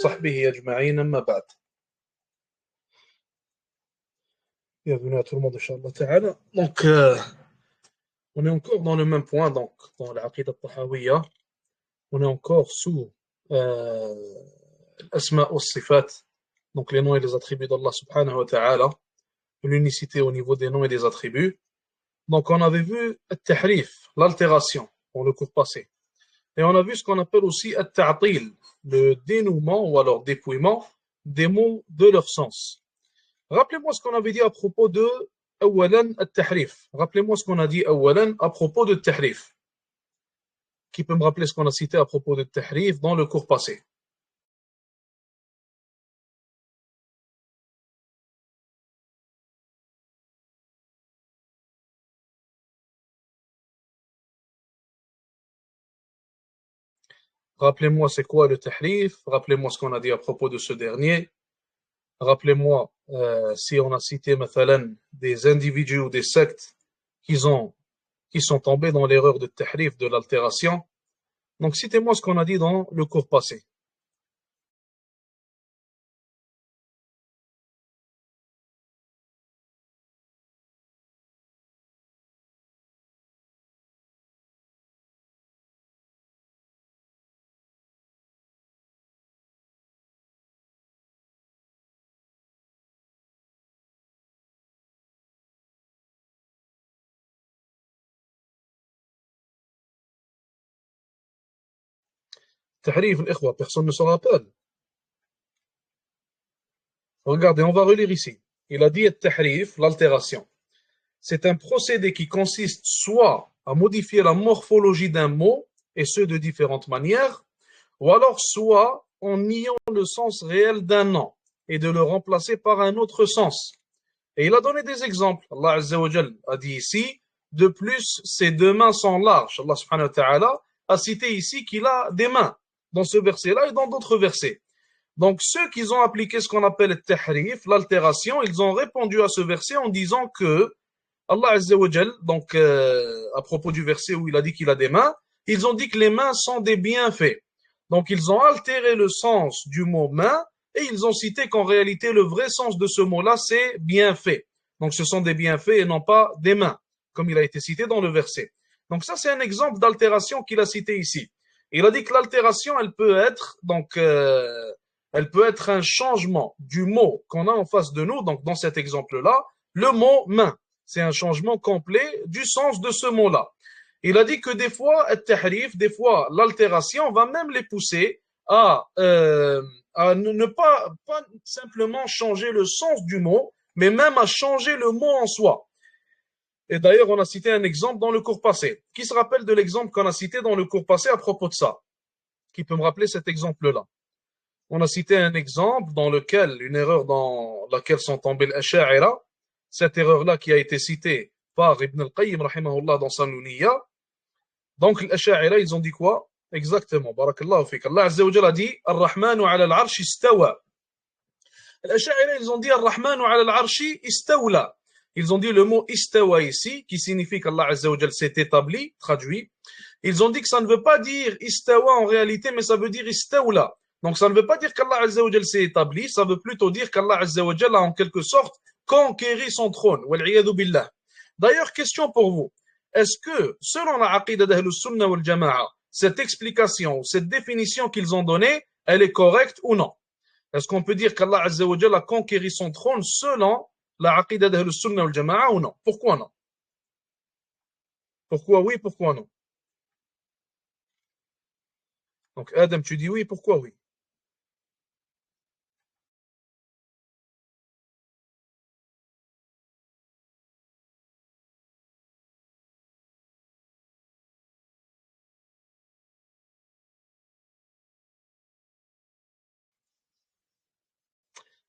صحبه أجمعين أما بعد. Bienvenue à tout le monde, Inch'Allah Ta'ala. Donc, on est encore dans le même point, donc, dans l'Aqidah al-Tahawiyya. On est encore sous l'Asma wa Sifat, donc les noms et les attributs d'Allah Subhanahu wa Ta'ala, l'unicité au niveau des noms et des attributs. Donc, on avait vu al-Tahrif, l'altération, dans le cours passé. Et on a vu ce qu'on appelle aussi al-Ta'til, le dénouement ou alors dépouillement des mots de leur sens. Rappelez-moi ce qu'on avait dit à propos de أولاً التحريف. Rappelez-moi ce qu'on a dit أولاً à propos de tahrif. Qui peut me rappeler ce qu'on a cité à propos de tahrif dans le cours passé? Rappelez-moi c'est quoi le tahrif? Rappelez-moi ce qu'on a dit à propos de ce dernier. Rappelez-moi si on a cité مثلا des individus ou des sectes qui sont tombés dans l'erreur de tahrif, de l'altération. Donc citez-moi ce qu'on a dit dans le cours passé. Tahrif, الإخوة, personne ne se rappelle. Regardez, on va relire ici. Il a dit التحريف, l'altération. C'est un procédé qui consiste soit à modifier la morphologie d'un mot, et ce de différentes manières, ou alors soit en niant le sens réel d'un nom, et de le remplacer par un autre sens. Et il a donné des exemples. Allah Azza wa Jal a dit ici, de plus, ses deux mains sont larges. Allah subhanahu wa ta'ala a cité ici qu'il a des mains, dans ce verset-là et dans d'autres versets. Donc, ceux qui ont appliqué ce qu'on appelle le tahrif, l'altération, ils ont répondu à ce verset en disant que Allah Azza wa Jal, donc à propos du verset où il a dit qu'il a des mains, ils ont dit que les mains sont des bienfaits. Donc, ils ont altéré le sens du mot main et ils ont cité qu'en réalité, le vrai sens de ce mot-là, c'est bienfait. Donc, ce sont des bienfaits et non pas des mains, comme il a été cité dans le verset. Donc, ça, c'est un exemple d'altération qu'il a cité ici. Il a dit que l'altération, elle peut être, donc, elle peut être un changement du mot qu'on a en face de nous. Donc, dans cet exemple-là, le mot main, c'est un changement complet du sens de ce mot-là. Il a dit que des fois, al-tahrif, des fois, l'altération va même les pousser à ne pas simplement changer le sens du mot, mais même à changer le mot en soi. Et d'ailleurs, on a cité un exemple dans le cours passé. Qui se rappelle de l'exemple qu'on a cité dans le cours passé à propos de ça? Qui peut me rappeler cet exemple-là? On a cité un exemple dans lequel, une erreur dans laquelle sont tombés les Asha'ira, cette erreur-là qui a été citée par Ibn al-Qayyim, rahimahullah, dans sa Nuniyya. Donc, les Asha'ira, ils ont dit quoi? Exactement, barakallahu fik. Allah Azza wa Jalla a dit, Ar-Rahmanu ala al-Arshi istawa. Les Asha'ira, ils ont dit, Ar-Rahmanu ala al-Arshi istawla. Ils ont dit le mot istawa ici, qui signifie qu'Allah Azza wa Jalla s'est établi, traduit. Ils ont dit que ça ne veut pas dire istawa en réalité, mais ça veut dire istawla. Donc ça ne veut pas dire qu'Allah Azza wa Jalla s'est établi, ça veut plutôt dire qu'Allah Azza wa Jalla a en quelque sorte conquéri son trône. Wal'iyadu billah. D'ailleurs, question pour vous. Est-ce que, selon la aqidah d'Ahlus Sunnah wal Jama'a, cette explication, cette définition qu'ils ont donnée, elle est correcte ou non? Est-ce qu'on peut dire qu'Allah Azza wa Jalla a conquéri son trône selon la aqidah d'Ahlus Sunnah wal Jama'a ou non? Pourquoi non? Pourquoi oui, pourquoi non? Donc Adam, tu dis oui, pourquoi oui?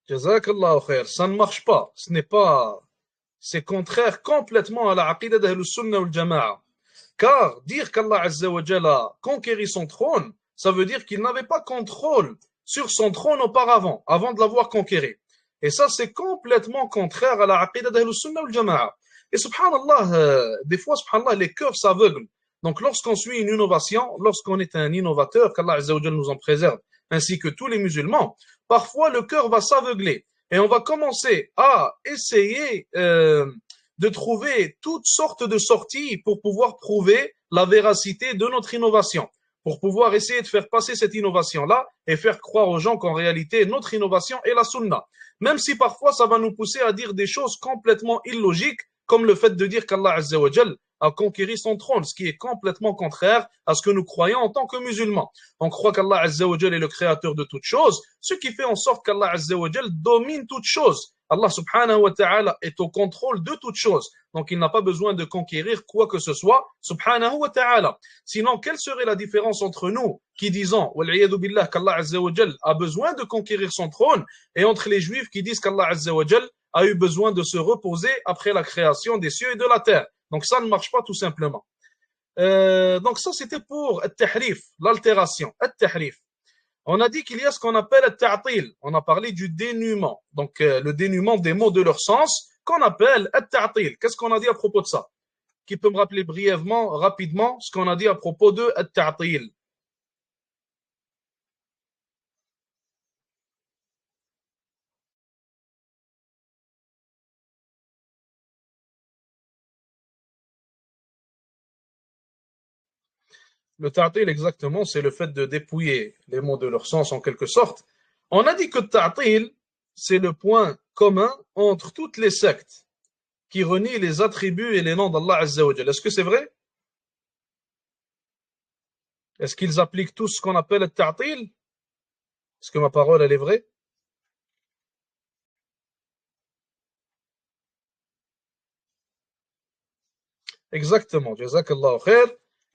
Jazakallahu khair. Ça ne marche pas. Ce n'est pas, c'est contraire complètement à la aqidah d'Ahlus Sunnah wal Jama'a. Car dire qu'Allah Azza wa Jalla a conquéri son trône, ça veut dire qu'il n'avait pas contrôle sur son trône auparavant, avant de l'avoir conquéri. Et ça, c'est complètement contraire à la aqidah d'Ahlus Sunnah wal Jama'a. Et subhanallah, des fois, subhanallah, les cœurs s'aveuglent. Donc, lorsqu'on suit une innovation, lorsqu'on est un innovateur, qu'Allah Azza wa Jalla nous en préserve, ainsi que tous les musulmans, parfois le cœur va s'aveugler et on va commencer à essayer de trouver toutes sortes de sorties pour pouvoir prouver la véracité de notre innovation, pour pouvoir essayer de faire passer cette innovation-là et faire croire aux gens qu'en réalité, notre innovation est la sunna. Même si parfois ça va nous pousser à dire des choses complètement illogiques, comme le fait de dire qu'Allah Azza wa Jal a conquéri son trône, ce qui est complètement contraire à ce que nous croyons en tant que musulmans. On croit qu'Allah Azza wa Jal est le créateur de toutes choses, ce qui fait en sorte qu'Allah Azza wa Jal domine toutes choses. Allah subhanahu wa ta'ala est au contrôle de toutes choses. Donc il n'a pas besoin de conquérir quoi que ce soit, subhanahu wa ta'ala. Sinon, quelle serait la différence entre nous qui disons, wal'iyadu billah, qu'Allah Azza wa Jal a besoin de conquérir son trône, et entre les juifs qui disent qu'Allah Azza wa Jal a eu besoin de se reposer après la création des cieux et de la terre. Donc ça ne marche pas tout simplement. Donc ça c'était pour al-tahrif, l'altération, al-tahrif. On a dit qu'il y a ce qu'on appelle al-ta'til. On a parlé du dénuement. Donc le dénuement des mots de leur sens qu'on appelle al-ta'til. Qu'est-ce qu'on a dit à propos de ça? Qui peut me rappeler brièvement, rapidement, ce qu'on a dit à propos de al-ta'til? Le ta'til, exactement, c'est le fait de dépouiller les mots de leur sens en quelque sorte. On a dit que ta'til, c'est le point commun entre toutes les sectes qui renient les attributs et les noms d'Allah Azza wa Jal. Est-ce que c'est vrai? Est-ce qu'ils appliquent tous ce qu'on appelle le ta'til? Est-ce que ma parole, elle est vraie? Exactement. Jazakallah khair.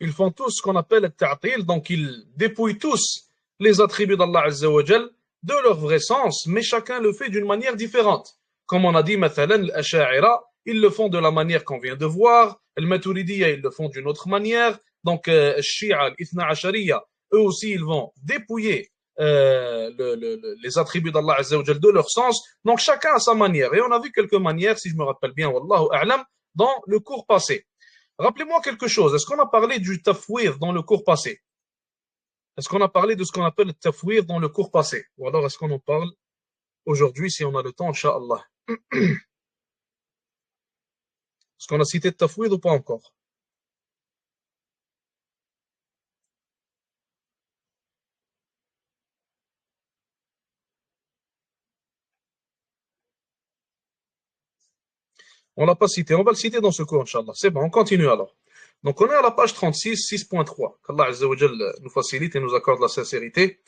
Ils font tous ce qu'on appelle le ta'til, donc ils dépouillent tous les attributs d'Allah Azza wa Jal de leur vrai sens, mais chacun le fait d'une manière différente. Comme on a dit, mathalan, l'Asha'ira, ils le font de la manière qu'on vient de voir, le Maturidiyya, ils le font d'une autre manière, donc Shia, l'Ithna Ashariya, eux aussi, ils vont dépouiller les attributs d'Allah Azza wa Jal de leur sens, donc chacun a sa manière. Et on a vu quelques manières, si je me rappelle bien, Wallahu A'lam, dans le cours passé. Rappelez-moi quelque chose. Est-ce qu'on a parlé du tafwir dans le cours passé? Est-ce qu'on a parlé de ce qu'on appelle le tafwir dans le cours passé? Ou alors est-ce qu'on en parle aujourd'hui si on a le temps, Inch'Allah? Est-ce qu'on a cité le tafwir ou pas encore? On l'a pas cité. On va le citer dans ce cours, Inch'Allah. C'est bon, on continue alors. Donc on est à la page 36, 6.3. Qu'Allah Azza wa Jal nous facilite et nous accorde la sincérité.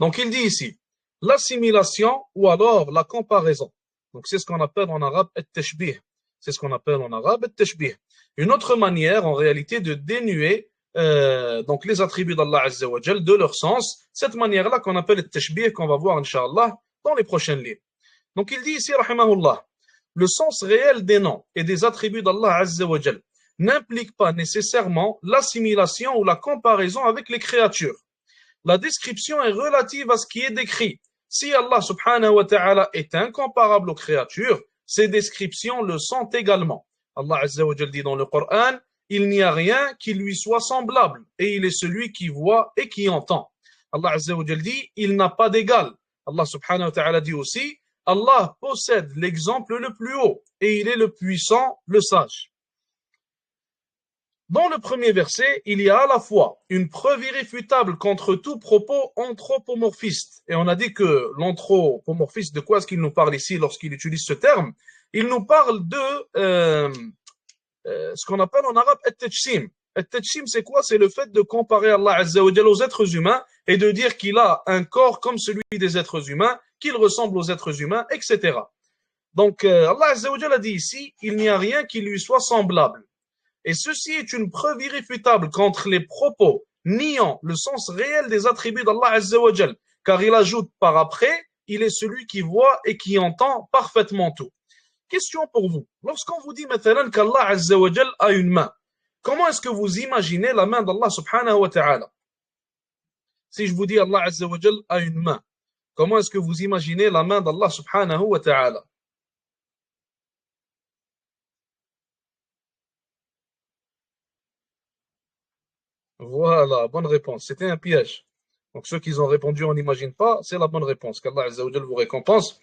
Donc il dit ici, l'assimilation ou alors la comparaison. Donc c'est ce qu'on appelle en arabe at-tashbih. C'est ce qu'on appelle en arabe at-tashbih. Une autre manière en réalité de dénuer donc les attributs d'Allah Azza wa Jal de leur sens. Cette manière-là qu'on appelle at-tashbih qu'on va voir Inch'Allah dans les prochaines lignes. Donc il dit ici, rahimahullah, le sens réel des noms et des attributs d'Allah Azza wa Jal n'implique pas nécessairement l'assimilation ou la comparaison avec les créatures. La description est relative à ce qui est décrit. Si Allah subhanahu wa ta'ala est incomparable aux créatures, ces descriptions le sont également. Allah Azza wa Jal dit dans le Coran, il n'y a rien qui lui soit semblable et il est celui qui voit et qui entend. Allah Azza wa Jal dit, il n'a pas d'égal. Allah subhanahu wa ta'ala dit aussi, Allah possède l'exemple le plus haut et il est le puissant, le sage. Dans le premier verset, il y a à la fois une preuve irréfutable contre tout propos anthropomorphiste. Et on a dit que l'anthropomorphiste, de quoi est-ce qu'il nous parle ici lorsqu'il utilise ce terme? Il nous parle de ce qu'on appelle en arabe at-tajsim. At-tajsim, c'est quoi? C'est le fait de comparer Allah Azza wa Jalla aux êtres humains et de dire qu'il a un corps comme celui des êtres humains, qu'il ressemble aux êtres humains, etc. Donc, Allah Azza wa Jalla dit ici, il n'y a rien qui lui soit semblable. Et ceci est une preuve irréfutable contre les propos niant le sens réel des attributs d'Allah Azza wa Jal, car il ajoute par après, il est celui qui voit et qui entend parfaitement tout. Question pour vous. Lorsqu'on vous dit maintenant qu'Allah Azza wa Jal a une main, comment est-ce que vous imaginez la main d'Allah subhanahu wa ta'ala? Si je vous dis Allah Azza wa Jal a une main, comment est-ce que vous imaginez la main d'Allah subhanahu wa ta'ala? Voilà, bonne réponse. C'était un piège. Donc ceux qui ont répondu on n'imagine pas, c'est la bonne réponse. Qu'Allah Azza wa Jal vous récompense.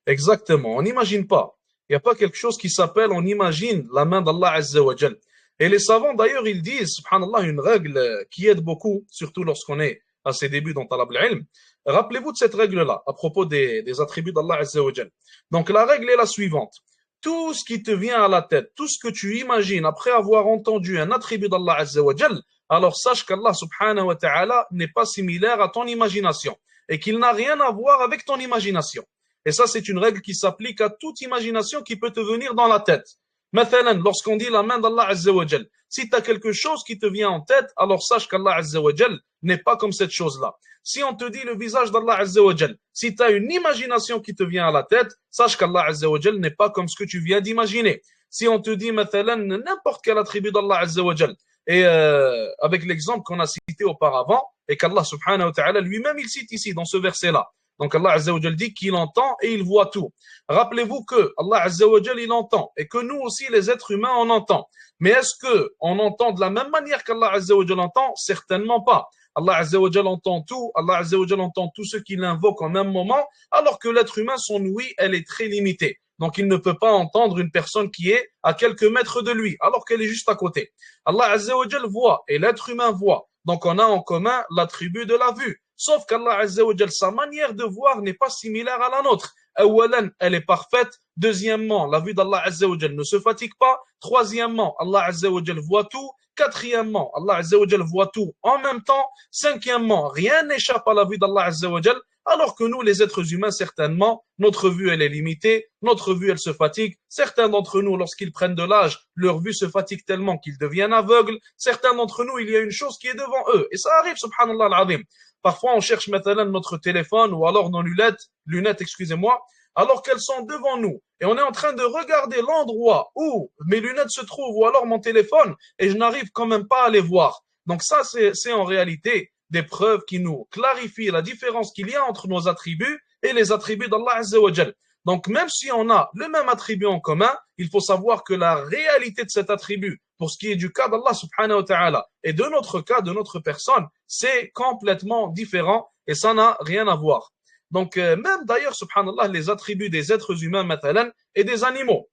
Exactement, on n'imagine pas. Il n'y a pas quelque chose qui s'appelle on imagine la main d'Allah Azza wa Jal. Et les savants d'ailleurs ils disent, subhanallah, une règle qui aide beaucoup, surtout lorsqu'on est à ses débuts dans Talab al-Ilm. Rappelez-vous de cette règle-là à propos des attributs d'Allah Azza wa Jal. Donc la règle est la suivante. Tout ce qui te vient à la tête, tout ce que tu imagines après avoir entendu un attribut d'Allah Azza wa Jal, alors sache qu'Allah subhanahu wa ta'ala n'est pas similaire à ton imagination et qu'il n'a rien à voir avec ton imagination. Et ça, c'est une règle qui s'applique à toute imagination qui peut te venir dans la tête. Mathalan, lorsqu'on dit la main d'Allah Azza wa Jal, si tu as quelque chose qui te vient en tête, alors sache qu'Allah Azza wa Jal n'est pas comme cette chose-là. Si on te dit le visage d'Allah Azza wa Jal, si tu as une imagination qui te vient à la tête, sache qu'Allah Azza wa Jal n'est pas comme ce que tu viens d'imaginer. Si on te dit, mathalan, n'importe quel attribut d'Allah Azza wa Jal, et avec l'exemple qu'on a cité auparavant, et qu'Allah subhanahu wa ta'ala lui-même il cite ici dans ce verset-là. Donc Allah Azza wa Jal dit qu'il entend et il voit tout. Rappelez-vous que Allah Azza wa Jal il entend et que nous aussi les êtres humains on entend. Mais est-ce que on entend de la même manière qu'Allah Azza wa Jal entend? Certainement pas. Allah Azza wa Jal entend tout, Allah Azza wa Jal entend tout ce qu'il invoque en même moment, alors que l'être humain, son ouïe, elle est très limitée. Donc il ne peut pas entendre une personne qui est à quelques mètres de lui, alors qu'elle est juste à côté. Allah Azza wa Jal voit et l'être humain voit. Donc on a en commun l'attribut de la vue. Sauf qu'Allah Azza wa Jal, sa manière de voir n'est pas similaire à la nôtre. Awalan, elle est parfaite. Deuxièmement, la vue d'Allah Azza wa Jal ne se fatigue pas. Troisièmement, Allah Azza wa Jal voit tout. Quatrièmement, Allah Azza wa Jal voit tout en même temps. Cinquièmement, rien n'échappe à la vue d'Allah Azza wa Jal. Alors que nous, les êtres humains, certainement, notre vue, elle est limitée, notre vue, elle se fatigue. Certains d'entre nous, lorsqu'ils prennent de l'âge, leur vue se fatigue tellement qu'ils deviennent aveugles. Certains d'entre nous, il y a une chose qui est devant eux. Et ça arrive, subhanallah al-azim. Parfois, on cherche maintenant notre téléphone ou alors nos lunettes, excusez-moi, alors qu'elles sont devant nous. Et on est en train de regarder l'endroit où mes lunettes se trouvent ou alors mon téléphone et je n'arrive quand même pas à les voir. Donc ça, c'est en réalité des preuves qui nous clarifient la différence qu'il y a entre nos attributs et les attributs d'Allah Azza wa Jal. Donc même si on a le même attribut en commun, il faut savoir que la réalité de cet attribut, pour ce qui est du cas d'Allah subhanahu wa ta'ala et de notre cas, de notre personne, c'est complètement différent et ça n'a rien à voir. Donc même d'ailleurs, subhanallah, les attributs des êtres humains, mathalan, et des animaux.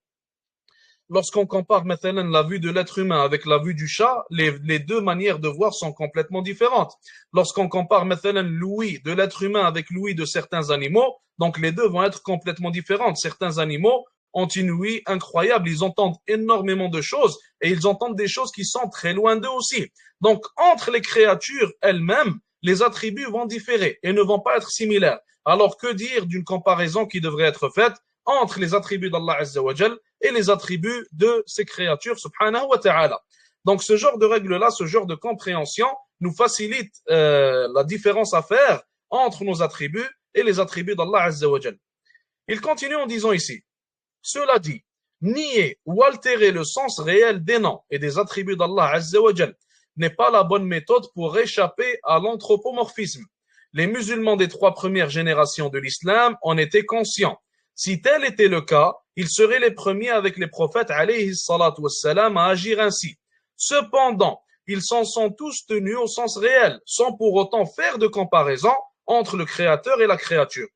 Lorsqu'on compare maintenant la vue de l'être humain avec la vue du chat, les deux manières de voir sont complètement différentes. Lorsqu'on compare maintenant l'ouïe de l'être humain avec l'ouïe de certains animaux, donc les deux vont être complètement différentes. Certains animaux ont une ouïe incroyable, ils entendent énormément de choses et ils entendent des choses qui sont très loin d'eux aussi. Donc entre les créatures elles-mêmes, les attributs vont différer et ne vont pas être similaires. Alors que dire d'une comparaison qui devrait être faite entre les attributs d'Allah Azza wa Jal et les attributs de ses créatures, subhanahu wa ta'ala. Donc ce genre de règle-là, ce genre de compréhension nous facilite la différence à faire entre nos attributs et les attributs d'Allah Azza wa Jal. Il continue en disant ici, cela dit, nier ou altérer le sens réel des noms et des attributs d'Allah Azza wa Jal n'est pas la bonne méthode pour échapper à l'anthropomorphisme. Les musulmans des 3 premières générations de l'islam en étaient conscients. Si tel était le cas, ils seraient les premiers avec les prophètes alayhi salatu wassalam à agir ainsi. Cependant, ils s'en sont tous tenus au sens réel, sans pour autant faire de comparaison entre le Créateur et la créature.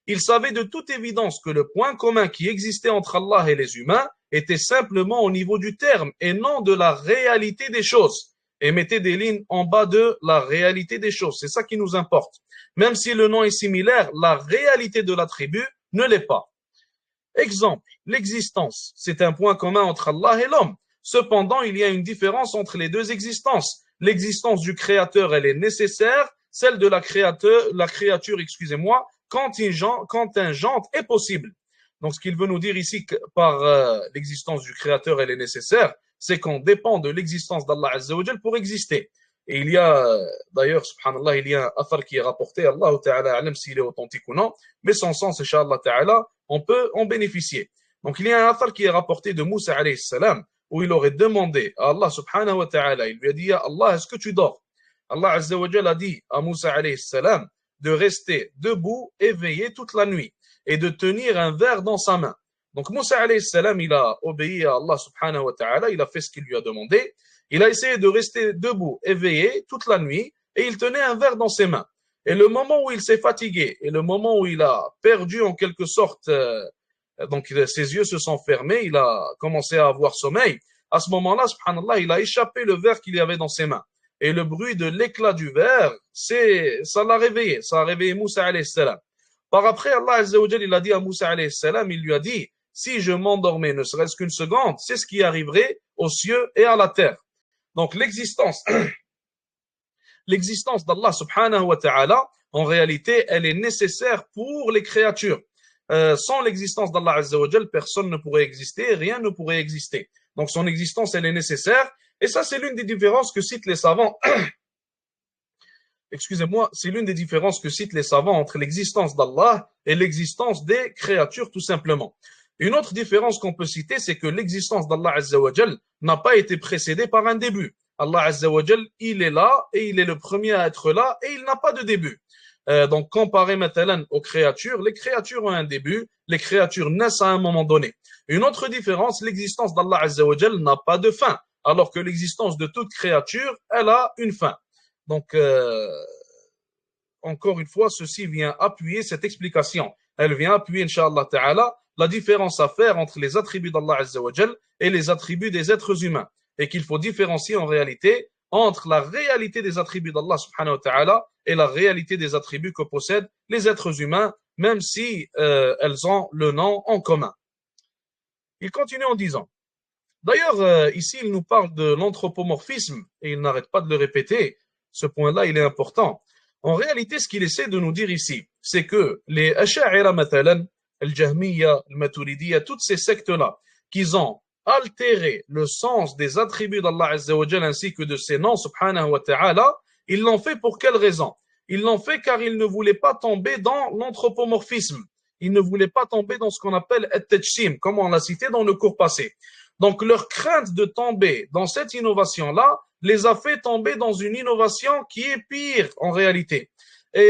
Ils savaient de toute évidence que le point commun qui existait entre Allah et les humains était simplement au niveau du terme et non de la réalité des choses. Et mettez des lignes en bas de la réalité des choses, c'est ça qui nous importe. Même si le nom est similaire, la réalité de l'attribut ne l'est pas. Exemple, l'existence, c'est un point commun entre Allah et l'homme. Cependant, il y a une différence entre les deux existences. L'existence du Créateur, elle est nécessaire, celle de la créature, excusez-moi, contingente est possible. Donc, ce qu'il veut nous dire ici par l'existence du Créateur, elle est nécessaire, c'est qu'on dépend de l'existence d'Allah Azza wa Jal pour exister. Et il y a, d'ailleurs, subhanallah, il y a un athar qui est rapporté, Allah Ta'ala alam s'il est authentique ou non, mais son sens, Inch'Allah Ta'ala, on peut en bénéficier. Donc, il y a un athar qui est rapporté de Moussa alayhi salam, où il aurait demandé à Allah subhanahu wa ta'ala, il lui a dit, Allah, est-ce que tu dors? Allah Azza wa Jal a dit à Moussa alayhi salam de rester debout, éveillé toute la nuit, et de tenir un verre dans sa main. Donc, Moussa alayhi salam, il a obéi à Allah subhanahu wa ta'ala, il a fait ce qu'il lui a demandé, il a essayé de rester debout, éveillé toute la nuit, et il tenait un verre dans ses mains. Et le moment où il s'est fatigué, et le moment où il a perdu en quelque sorte, donc ses yeux se sont fermés, il a commencé à avoir sommeil, à ce moment-là, subhanallah, il a échappé le verre qu'il y avait dans ses mains. Et le bruit de l'éclat du verre, ça l'a réveillé, ça a réveillé Moussa alayhi salam. Par après, Allah Azza wa Jal, il a dit à Moussa alayhi salam, il lui a dit, si je m'endormais ne serait-ce qu'une seconde, c'est ce qui arriverait aux cieux et à la terre. Donc l'existence d'Allah subhanahu wa ta'ala, en réalité, elle est nécessaire pour les créatures. Sans l'existence d'Allah Azza wa Jal, personne ne pourrait exister, rien ne pourrait exister. Donc son existence, elle est nécessaire. Et ça, c'est l'une des différences que citent les savants. Excusez-moi, c'est l'une des différences que citent les savants entre l'existence d'Allah et l'existence des créatures, tout simplement. Une autre différence qu'on peut citer, c'est que l'existence d'Allah Azza wa Jal n'a pas été précédée par un début. Allah Azza wa Jal, il est là et il est le premier à être là et il n'a pas de début. Donc, comparé maintenant aux créatures, les créatures ont un début, les créatures naissent à un moment donné. Une autre différence, l'existence d'Allah Azza wa Jal n'a pas de fin, alors que l'existence de toute créature, elle a une fin. Donc, encore une fois, ceci vient appuyer cette explication. Elle vient appuyer, Inch'Allah Ta'ala, la différence à faire entre les attributs d'Allah Azza wa Jal et les attributs des êtres humains. Et qu'il faut différencier en réalité entre la réalité des attributs d'Allah subhanahu wa ta'ala et la réalité des attributs que possèdent les êtres humains, même si elles ont le nom en commun. Il continue en disant, d'ailleurs, ici, il nous parle de l'anthropomorphisme et il n'arrête pas de le répéter. Ce point-là, il est important. En réalité, ce qu'il essaie de nous dire ici, c'est que les Asha'ira, matalan, al-Jahmiya, al-Maturidiyya, toutes ces sectes-là, qu'ils ont altéré le sens des attributs d'Allah Azza wa Jal ainsi que de ses noms, subhanahu wa ta'ala, ils l'ont fait pour quelle raison? Ils l'ont fait car ils ne voulaient pas tomber dans l'anthropomorphisme. Ils ne voulaient pas tomber dans ce qu'on appelle at-tajsim, comme on l'a cité dans le cours passé. Donc, leur crainte de tomber dans cette innovation-là les a fait tomber dans une innovation qui est pire en réalité. Et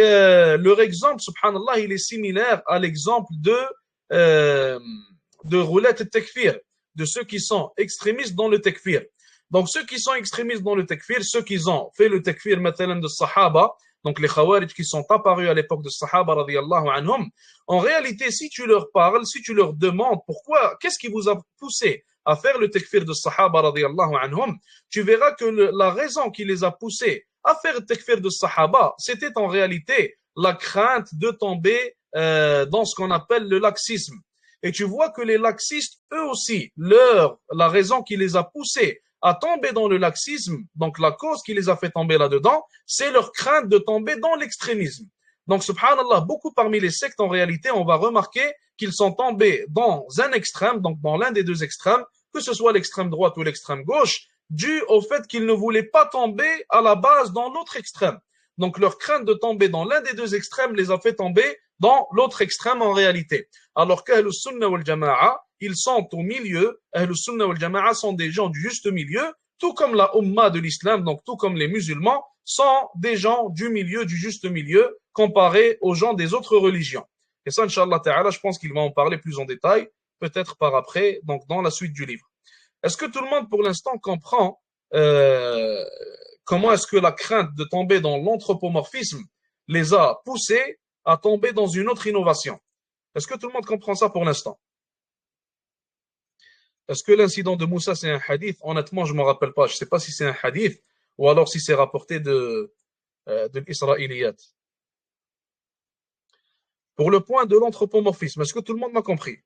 leur exemple, subhanallah, il est similaire à l'exemple de roulette tekfir, de ceux qui sont extrémistes dans le tekfir. Donc, ceux qui sont extrémistes dans le tekfir, ceux qui ont fait le tekfir maintenant de Sahaba, donc les Khawarij qui sont apparus à l'époque de Sahaba, radiyallahu anhum, en réalité, si tu leur parles, si tu leur demandes pourquoi, qu'est-ce qui vous a poussé à faire le tekfir de Sahaba, radiyallahu anhum, tu verras que la raison qui les a poussés à faire le tekfir de Sahaba, c'était en réalité la crainte de tomber dans ce qu'on appelle le laxisme. Et tu vois que les laxistes, eux aussi, la raison qui les a poussés à tomber dans le laxisme, donc la cause qui les a fait tomber là-dedans, c'est leur crainte de tomber dans l'extrémisme. Donc, subhanallah, beaucoup parmi les sectes, en réalité, on va remarquer qu'ils sont tombés dans un extrême, donc dans l'un des deux extrêmes, que ce soit l'extrême droite ou l'extrême gauche, dû au fait qu'ils ne voulaient pas tomber à la base dans l'autre extrême. Donc, leur crainte de tomber dans l'un des deux extrêmes les a fait tomber dans l'autre extrême en réalité. Alors qu'Ahlus Sunnah wal Jama'a, ils sont au milieu. Ahlus Sunnah wal Jama'a sont des gens du juste milieu, tout comme la Ummah de l'islam, donc tout comme les musulmans, sont des gens du milieu, du juste milieu, comparés aux gens des autres religions. Et ça, Inch'Allah Ta'ala, je pense qu'il va en parler plus en détail, peut-être par après, donc dans la suite du livre. Est-ce que tout le monde, pour l'instant, comprend comment est-ce que la crainte de tomber dans l'anthropomorphisme les a poussés à tomber dans une autre innovation? Est-ce que tout le monde comprend ça pour l'instant? Est-ce que l'incident de Moussa, c'est un hadith? Honnêtement, je ne me rappelle pas. Je ne sais pas si c'est un hadith ou alors si c'est rapporté de l'Israéliyat. Pour le point de l'anthropomorphisme, est-ce que tout le monde m'a compris?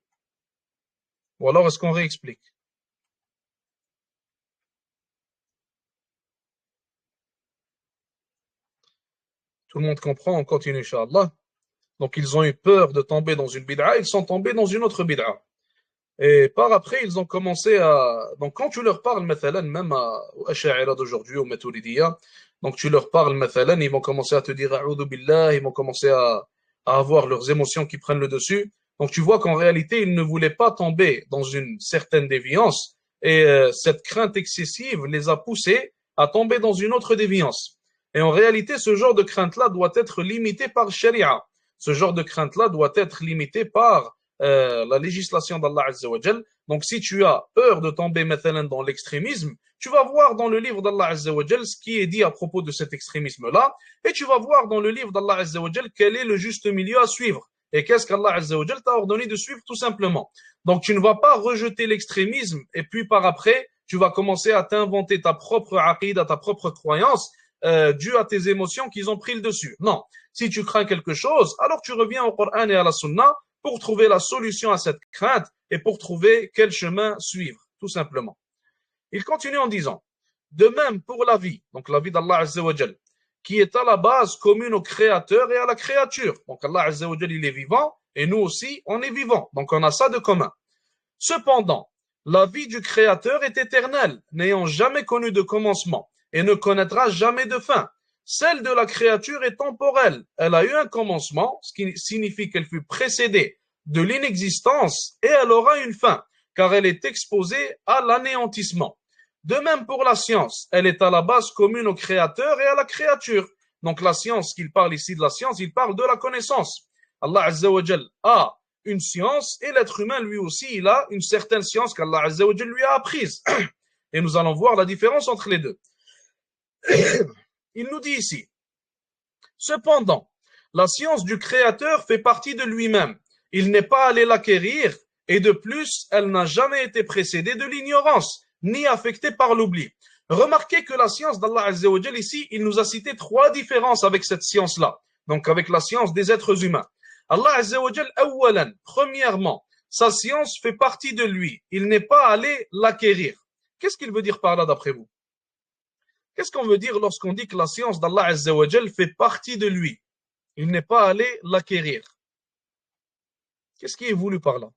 Ou alors est-ce qu'on réexplique? Tout le monde comprend, on continue, Inch'Allah. Donc, ils ont eu peur de tomber dans une bid'a, ils sont tombés dans une autre bid'a. Et par après, ils ont commencé à... Donc, quand tu leur parles, mathalan, même aux Asha'ira d'aujourd'hui, aux Maturidiyya, donc tu leur parles, mathalan, ils vont commencer à te dire A'udhu billah, ils vont commencer à avoir leurs émotions qui prennent le dessus. Donc, tu vois qu'en réalité, ils ne voulaient pas tomber dans une certaine déviance. Et cette crainte excessive les a poussés à tomber dans une autre déviance. Et en réalité, ce genre de crainte-là doit être limité par Sharia. Ce genre de crainte-là doit être limité par la législation d'Allah Azza wa Jal. Donc, si tu as peur de tomber maintenant dans l'extrémisme, Tu vas voir dans le livre d'Allah Azza wa Jal ce qui est dit à propos de cet extrémisme-là, et tu vas voir dans le livre d'Allah Azza wa Jal quel est le juste milieu à suivre, et qu'est-ce qu'Allah Azza wa Jal t'a ordonné de suivre tout simplement. Donc tu ne vas pas rejeter l'extrémisme, et puis par après, tu vas commencer à t'inventer ta propre aqida, ta propre croyance, due à tes émotions qu'ils ont pris le dessus. Non, si tu crains quelque chose, alors tu reviens au Coran et à la Sunna pour trouver la solution à cette crainte et pour trouver quel chemin suivre, tout simplement. Il continue en disant, de même pour la vie, donc la vie d'Allah Azza wa Jal, qui est à la base commune au Créateur et à la créature. Donc Allah Azza wa Jal, il est vivant et nous aussi, on est vivants. Donc on a ça de commun. Cependant, la vie du Créateur est éternelle, n'ayant jamais connu de commencement et ne connaîtra jamais de fin. Celle de la créature est temporelle. Elle a eu un commencement, ce qui signifie qu'elle fut précédée de l'inexistence et elle aura une fin, car elle est exposée à l'anéantissement. De même pour la science, elle est à la base commune au Créateur et à la créature. Donc la science, qu'il parle ici de la science, il parle de la connaissance. Allah Azza wa Jal a une science et l'être humain lui aussi, il a une certaine science qu'Allah Azza wa Jal lui a apprise. Et nous allons voir la différence entre les deux. Il nous dit ici, cependant, la science du Créateur fait partie de lui-même. Il n'est pas allé l'acquérir et de plus, elle n'a jamais été précédée de l'ignorance, ni affectée par l'oubli. Remarquez que la science d'Allah Azza wa Jal ici, il nous a cité trois différences avec cette science-là, donc avec la science des êtres humains. Allah Azza wa Jal, awalan, premièrement, sa science fait partie de lui. Il n'est pas allé l'acquérir. Qu'est-ce qu'il veut dire par là d'après vous? Qu'est-ce qu'on veut dire lorsqu'on dit que la science d'Allah Azza wa Jal fait partie de lui? Il n'est pas allé l'acquérir. Qu'est-ce qui est voulu par là?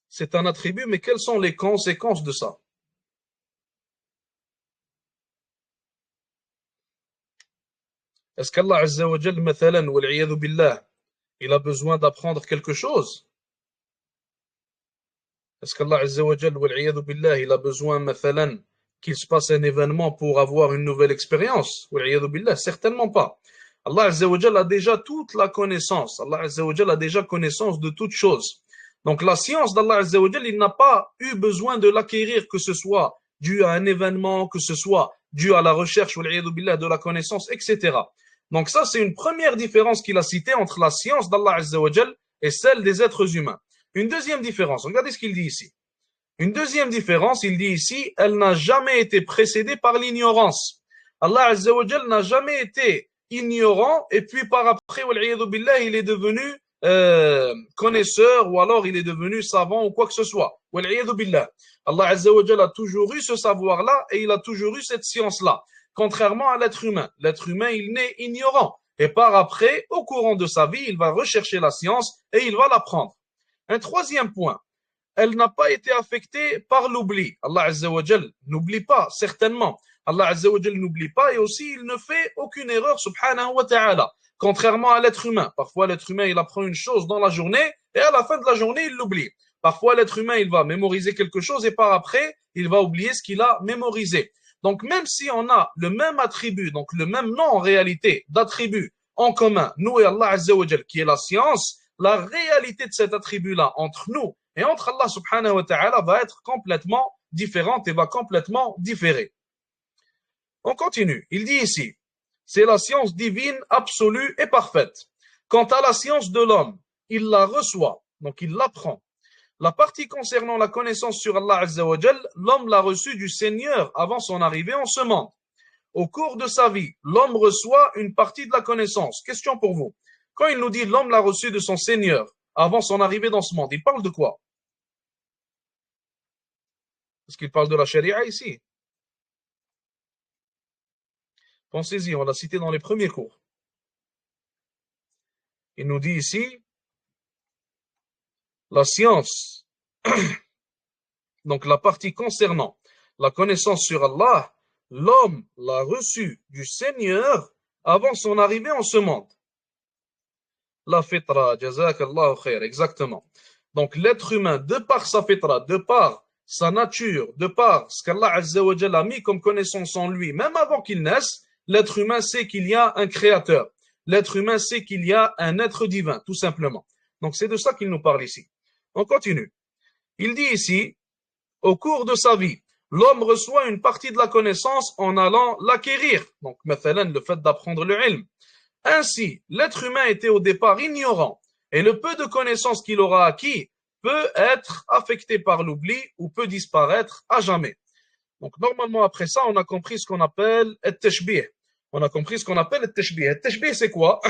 C'est un attribut, mais quelles sont les conséquences de ça? Est-ce qu'Allah Azza wa Jal, mathalan, wal billah, il a besoin d'apprendre quelque chose? Est-ce qu'Allah Azza wa Jal, wal billah, il a besoin, mathalan, qu'il se passe un événement pour avoir une nouvelle expérience? Wal billah, certainement pas. Allah Azza wa Jal a déjà toute la connaissance. Allah Azza wa Jal a déjà connaissance de toutes choses. Donc la science d'Allah Azza wa Jal, il n'a pas eu besoin de l'acquérir, que ce soit dû à un événement, que ce soit dû à la recherche wal billah, de la connaissance, etc. Donc ça, c'est une première différence qu'il a citée entre la science d'Allah Azza wa Jal et celle des êtres humains. Une deuxième différence, regardez ce qu'il dit ici. Une deuxième différence, il dit ici, elle n'a jamais été précédée par l'ignorance. Allah Azza wa Jal n'a jamais été ignorant et puis par après, wal billah, il est devenu connaisseur ou alors il est devenu savant ou quoi que ce soit. Wal billah. Allah Azza wa Jal a toujours eu ce savoir-là et il a toujours eu cette science-là. Contrairement à l'être humain. L'être humain, il naît ignorant. Et par après, au courant de sa vie, il va rechercher la science et il va l'apprendre. Un troisième point, elle n'a pas été affectée par l'oubli. Allah Azza wa Jal n'oublie pas, certainement. Allah Azza wa Jal n'oublie pas et aussi il ne fait aucune erreur, subhanahu wa ta'ala. Contrairement à l'être humain. Parfois, l'être humain, il apprend une chose dans la journée et à la fin de la journée, il l'oublie. Parfois, l'être humain, il va mémoriser quelque chose et par après, il va oublier ce qu'il a mémorisé. Donc, même si on a le même attribut, donc le même nom en réalité d'attribut en commun, nous et Allah Azza wa Jal, qui est la science, la réalité de cet attribut-là entre nous et entre Allah subhanahu wa ta'ala va être complètement différente et va complètement différer. On continue. Il dit ici, c'est la science divine absolue et parfaite. Quant à la science de l'homme, il la reçoit, donc il l'apprend. La partie concernant la connaissance sur Allah Azza wa Jal, l'homme l'a reçue du Seigneur avant son arrivée en ce monde. Au cours de sa vie, l'homme reçoit une partie de la connaissance. Question pour vous. Quand il nous dit l'homme l'a reçu de son Seigneur avant son arrivée dans ce monde, il parle de quoi? Est-ce qu'il parle de la charia ici? Pensez-y, on l'a cité dans les premiers cours. Il nous dit ici la science, donc la partie concernant la connaissance sur Allah, l'homme l'a reçu du Seigneur avant son arrivée en ce monde. La fitra, jazakallahu khair, exactement. Donc l'être humain, de par sa fitra, de par sa nature, de par ce qu'Allah Azza wa Jalla a mis comme connaissance en lui, même avant qu'il naisse, l'être humain sait qu'il y a un créateur. L'être humain sait qu'il y a un être divin, tout simplement. Donc c'est de ça qu'il nous parle ici. On continue. Il dit ici, au cours de sa vie, l'homme reçoit une partie de la connaissance en allant l'acquérir. Donc, مثلا, le fait d'apprendre le ilm. Ainsi, l'être humain était au départ ignorant et le peu de connaissances qu'il aura acquis peut être affecté par l'oubli ou peut disparaître à jamais. Donc, normalement, après ça, on a compris ce qu'on appelle التشبيه. On a compris ce qu'on appelle التشبيه. التشبيه, c'est quoi?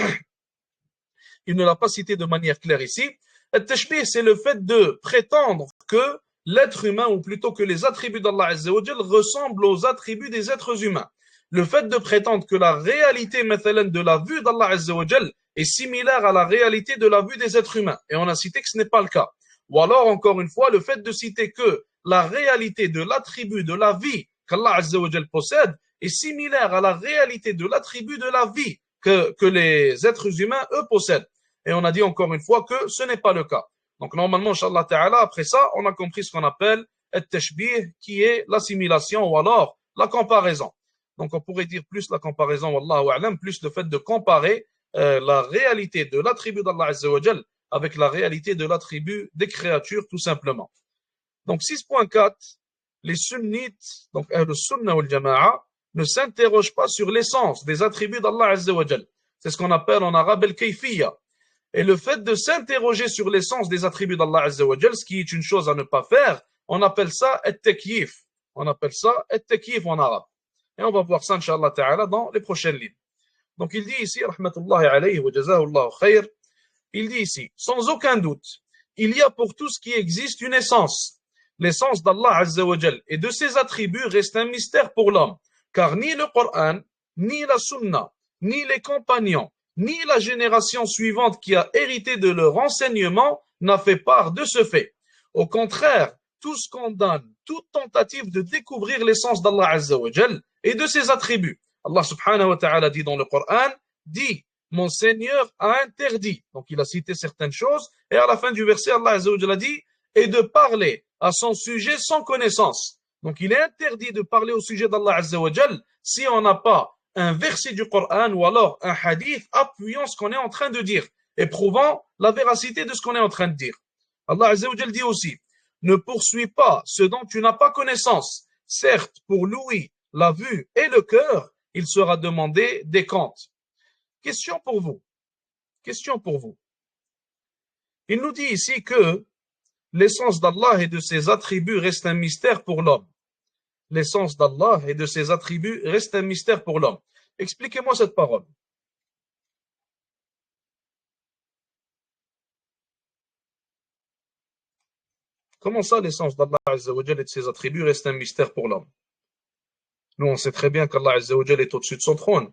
Il ne l'a pas cité de manière claire ici. التشبيه, c'est le fait de prétendre que l'être humain, ou plutôt que les attributs d'Allah Azza wa Jal, ressemblent aux attributs des êtres humains. Le fait de prétendre que la réalité de la vue d'Allah Azza wa Jal est similaire à la réalité de la vue des êtres humains. Et on a cité que ce n'est pas le cas. Ou alors, encore une fois, le fait de citer que la réalité de l'attribut de la vie qu'Allah Azza wa Jal possède est similaire à la réalité de l'attribut de la vie que les êtres humains, eux, possèdent. Et on a dit encore une fois que ce n'est pas le cas. Donc, normalement, Inch'Allah Ta'ala, après ça, on a compris ce qu'on appelle التشبيه, qui est l'assimilation ou alors la comparaison. Donc, on pourrait dire plus la comparaison, wallahu a'lam, plus le fait de comparer la réalité de l'attribut d'Allah Azza wa Jal avec la réalité de l'attribut des créatures, tout simplement. Donc, 6.4, les sunnites, donc le sunnah ou le jama'a, ne s'interrogent pas sur l'essence des attributs d'Allah Azza wa Jal. C'est ce qu'on appelle en arabe el-kayfiyya. Et le fait de s'interroger sur l'essence des attributs d'Allah Azza wa Jal, ce qui est une chose à ne pas faire, on appelle ça at-takyif. On appelle ça at-takyif en arabe. Et on va voir ça, Inch'Allah Ta'ala, dans les prochaines lignes. Donc il dit ici, rahmatullahi alayhi wa jazahullahu khayr, il dit ici, sans aucun doute, il y a pour tout ce qui existe une essence. L'essence d'Allah Azza wa Jal et de ses attributs reste un mystère pour l'homme, car ni le Coran, ni la Sunna, ni les compagnons, ni la génération suivante qui a hérité de leur enseignement n'a fait part de ce fait. Au contraire, tous condamnent toute tentative de découvrir l'essence d'Allah Azza wa Jal et de ses attributs. Allah subhanahu wa ta'ala dit dans le Coran, dit, mon Seigneur a interdit. Donc il a cité certaines choses et à la fin du verset, Allah Azza wa Jal a dit, et de parler à son sujet sans connaissance. Donc il est interdit de parler au sujet d'Allah Azza wa Jal si on n'a pas un verset du Coran ou alors un hadith appuyant ce qu'on est en train de dire et prouvant la véracité de ce qu'on est en train de dire. Allah Azza wa Jal dit aussi, ne poursuis pas ce dont tu n'as pas connaissance. Certes, pour l'ouïe, la vue et le cœur, il sera demandé des comptes. Question pour vous. Question pour vous. Il nous dit ici que l'essence d'Allah et de ses attributs reste un mystère pour l'homme. L'essence d'Allah et de ses attributs reste un mystère pour l'homme. Expliquez-moi cette parole. Comment ça, l'essence d'Allah Azza wa Jal et de ses attributs reste un mystère pour l'homme? Nous, on sait très bien qu'Allah Azza wa Jal est au-dessus de son trône.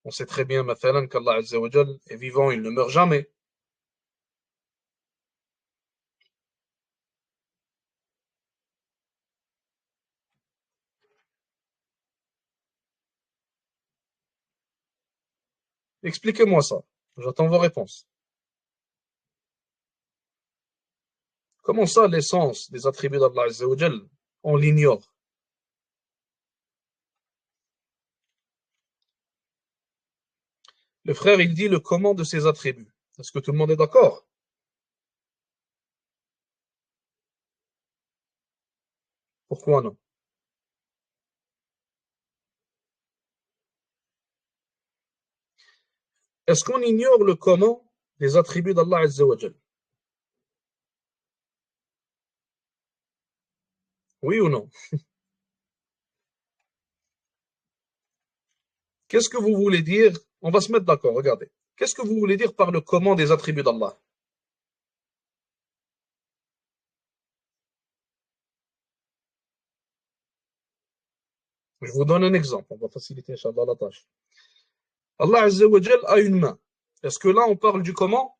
On sait très bien, mathalan, qu'Allah Azza wa Jal est vivant, il ne meurt jamais. Expliquez-moi ça. J'attends vos réponses. Comment ça, l'essence des attributs d'Allah Azza wa Jal, on l'ignore? Le frère, il dit le comment de ses attributs. Est-ce que tout le monde est d'accord? Pourquoi non? Est-ce qu'on ignore le comment des attributs d'Allah Azza wa Jal? Oui ou non? Qu'est-ce que vous voulez dire? On va se mettre d'accord, regardez. Qu'est-ce que vous voulez dire par le comment des attributs d'Allah? Je vous donne un exemple, on va faciliter, Inch'Allah, la tâche. Allah Azza wa Jal a une main. Est-ce que là, on parle du comment?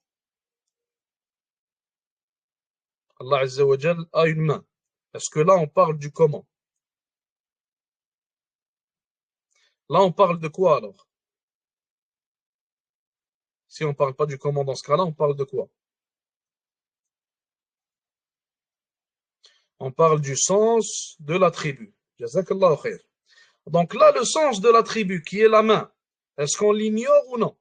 Allah Azza wa Jal a une main. Est-ce que là, on parle du comment? Là, on parle de quoi alors? Si on ne parle pas du comment dans ce cas-là, on parle de quoi? On parle du sens de l'attribut. Jazakallahu khair. Donc là, le sens de l'attribut qui est la main, est-ce qu'on l'ignore ou non?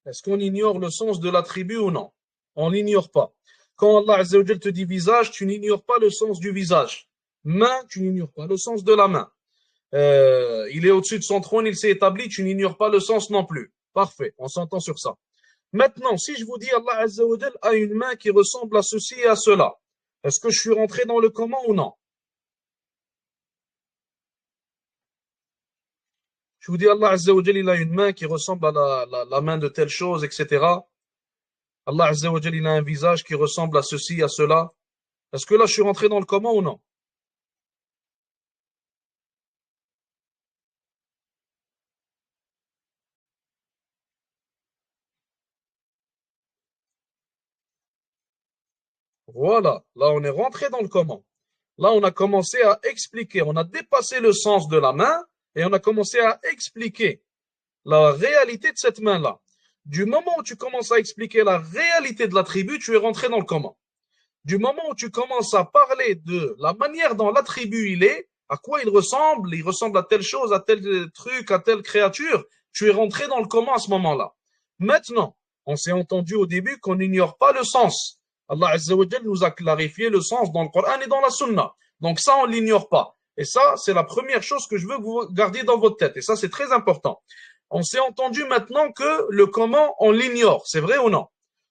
Est-ce qu'on ignore le sens de l'attribut ou non? On l'ignore pas. Quand Allah Azza wa Jal te dit visage, tu n'ignores pas le sens du visage. Main, tu n'ignores pas le sens de la main. Il est au-dessus de son trône, il s'est établi, tu n'ignores pas le sens non plus. Parfait, on s'entend sur ça. Maintenant, si je vous dis Allah Azza wa Jal a une main qui ressemble à ceci et à cela, est-ce que je suis rentré dans le comment ou non? Je vous dis Allah Azza wa Jal il a une main qui ressemble à la main de telle chose, etc. Allah Azza wa Jal il a un visage qui ressemble à ceci, à cela. Est-ce que là je suis rentré dans le comment ou non? Voilà, là on est rentré dans le comment. Là on a commencé à expliquer, on a dépassé le sens de la main et on a commencé à expliquer la réalité de cette main-là. Du moment où tu commences à expliquer la réalité de l'attribut, tu es rentré dans le comment. Du moment où tu commences à parler de la manière dont l'attribut il est, à quoi il ressemble à telle chose, à tel truc, à telle créature, tu es rentré dans le comment à ce moment-là. Maintenant, on s'est entendu au début qu'on n'ignore pas le sens. Allah Azza wa Jal nous a clarifié le sens dans le Coran et dans la Sunna. Donc ça, on l'ignore pas. Et ça, c'est la première chose que je veux que vous gardiez dans votre tête. Et ça, c'est très important. On s'est entendu maintenant que le comment, on l'ignore. C'est vrai ou non?